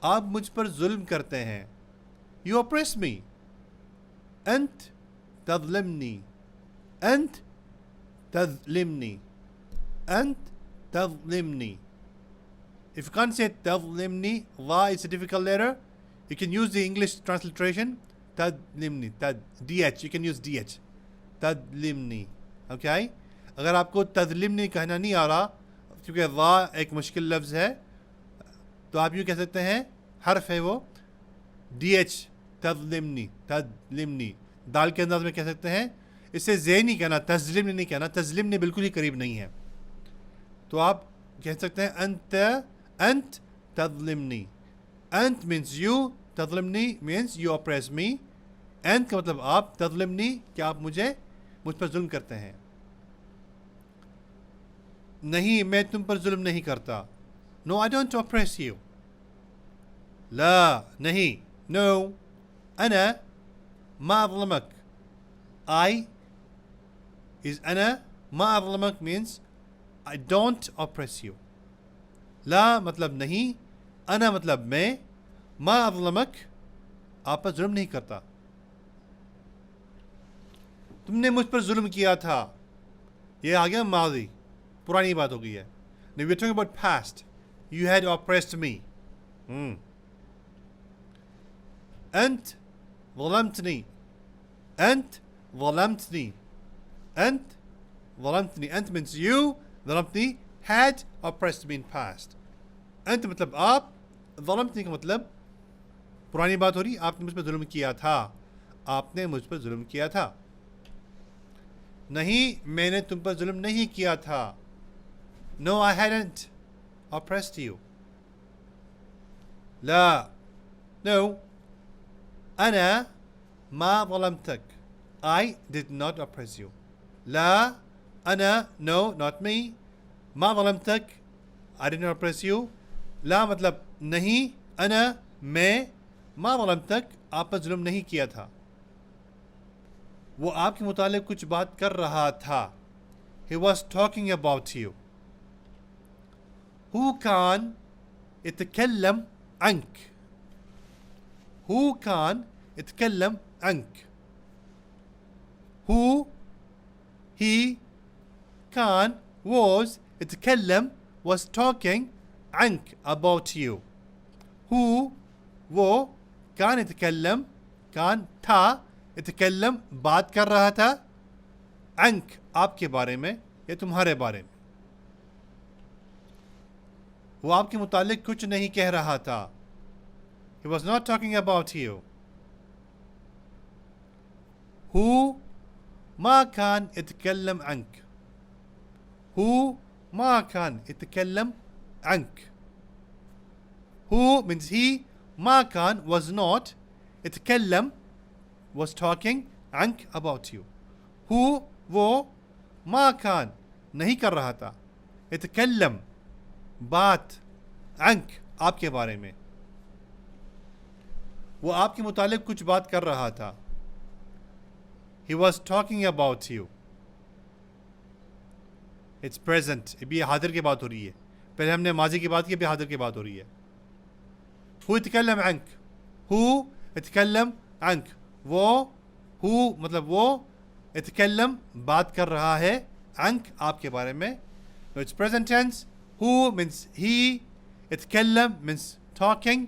आप मुझ पर जुल्म करते हैं. You oppress me. أنت تظلمني. أنت تظلمني. أنت تظلمني. If you can't say تظلمني, va is a difficult letter. You can use the English transliteration. تظلمني. DH. You can use DH. تظلمني. Okay? अगर आपको तज़लिमनी कहना नहीं आ रहा क्योंकि वा एक मुश्किल लफ्ज़ है, तो आप यूँ कह सकते हैं, हर्फ है वो DH. तज़लिमनी. तज़लिमनी दाल के अंदाज में कह सकते हैं. इसे जे नहीं कहना, तज़लिमनी नहीं कहना. तज़लिमनी बिल्कुल ही करीब नहीं है, तो आप कह सकते हैं अंत तज़लिमनी. अंत मीन्स यू, तज़लिमनी मीन्स यू ऑप्रेस मी. अंत का मतलब आप, तज़लिमनी क्या आप मुझ पर जुल्म करते हैं. नहीं, मैं तुम पर जुल्म नहीं करता. No, I don't oppress you. ला, नहीं, नो, अना मा अज़लमक. I is أنا ما أظلمك means I don't oppress you. ला मतलब नहीं, अना मतलब मैं, मा अज़लमक आप पर जुल्म नहीं करता. तुमने मुझ पर जुल्म किया था, ये आ गया माजी, पुरानी बात हो गई है. Now we're talking about past. You had oppressed me. أنت ظلمتني. أنت ظلمتني. أنت ظلمتني. أنت means you, ظلمتني had oppressed me in past. أنت मतलब आप, ظلمتني का मतलब पुरानी बात हो रही, आपने मुझ पर जुल्म किया था. आपने मुझ पर जुल्म किया था. नहीं, मैंने तुम पर जुल्म नहीं किया था. No, I hadn't oppressed you. لا, no, أنا ما ظلمتك. I did not oppress you. لا, أنا, no, not me. ما ظلمتك, I did not oppress you. لا मतलब नहीं, أنا, मैं, ما ظلمتك, आप पर जुल्म नहीं किया था. वो आपके मुतालिक कुछ बात कर रहा था. He was talking about you. هو كان يتكلم عنك. هو كان يتكلم عنك. Who, he, كان, was, يتكلم, was talking, عنك, about you. Who, वो, كان يتكلم, كان था, يتكلم, बात कर रहा था, عنك, आपके बारे में या तुम्हारे बारे में. वो आपके मुतालिक कुछ नहीं कह रहा था. He was not talking about you. Who ما كان يتكلم عنك. هو ما كان يتكلم عنك. Who means he, ما كان was not, يتكلم was talking, عنك about you. Who वो, ما كان नहीं कर रहा था, يتكلم बात, عنك आपके बारे में. वो आपके मुतालिक कुछ बात कर रहा था. He was talking about you. It's present. अभी हाजिर की बात हो रही है. पहले हमने माजी की बात की, अभी हाजिर की बात हो रही है. هو يتكلم عنك. هو يتكلم عنك. वो, هو मतलब वो, يتكلم बात कर रहा है, عنك आपके बारे में. So it's present tense. Who means he, يتكلم means talking,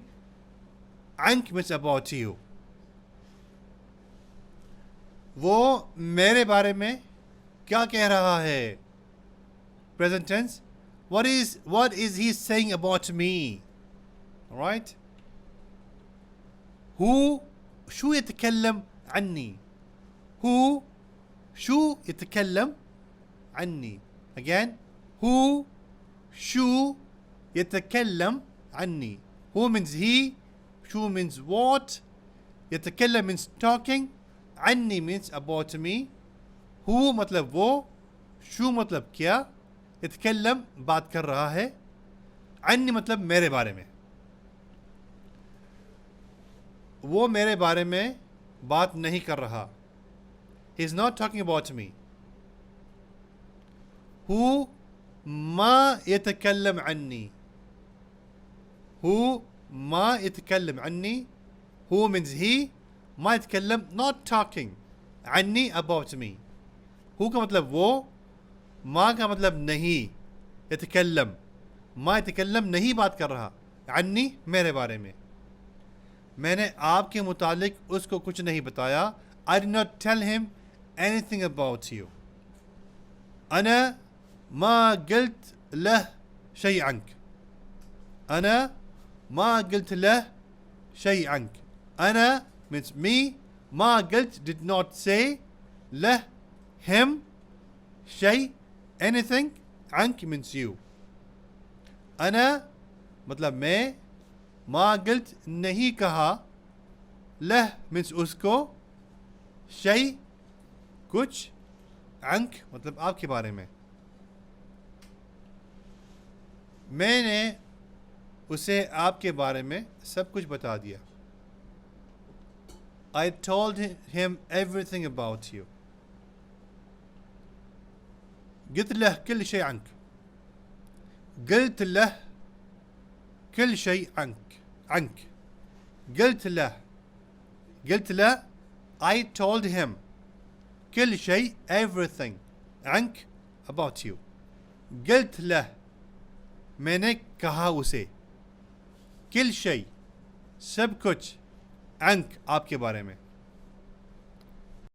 عنك means about you. वो मेरे बारे में क्या कह रहा है. Present tense. What is he saying about me? All right. Who شو يتكلم عني. Who شو يتكلم عني. Again. Who شو يتكلم عني. Who means he. شو means what. يتكلم means talking. عني means about me. Who मतलब वो, शू मतलब क्या, يتكلم बात कर रहा है, عني मतलब मेरे बारे में. वो मेरे बारे में बात नहीं कर रहा. He is not talking about me. Who ما يتكلم عني. Who ما يتكلم عني. هو means he. ما يتكلم not talking عني about me. هو का मतलब वो, ما का मतलब नहीं. يتكلم, ما يتكलम नहीं बात कर रहा عني मेरे बारे में. मैंने आपके मुतालिक उसको कुछ नहीं बताया. I did not tell him anything about you. أنا ما قلت له شيء عنك. أنا ما قلت له شيء عنك. أنا means me. ما قلت did not say. له him شيء anything. عنك means you. أنا मतलब मैं. ما قلت नहीं कहा. له means उसको. شيء कुछ. عنك मतलब आपके बारे में. मैंने उसे आपके बारे में सब कुछ बता दिया. I told him everything about you. قلت له كل شيء عنك. قلت له كل شيء عنك. قلت له I told him كل شيء everything عنك about you. قلت له मैंने कहा उसे. كل شيء सब कुछ عنك आपके बारे में.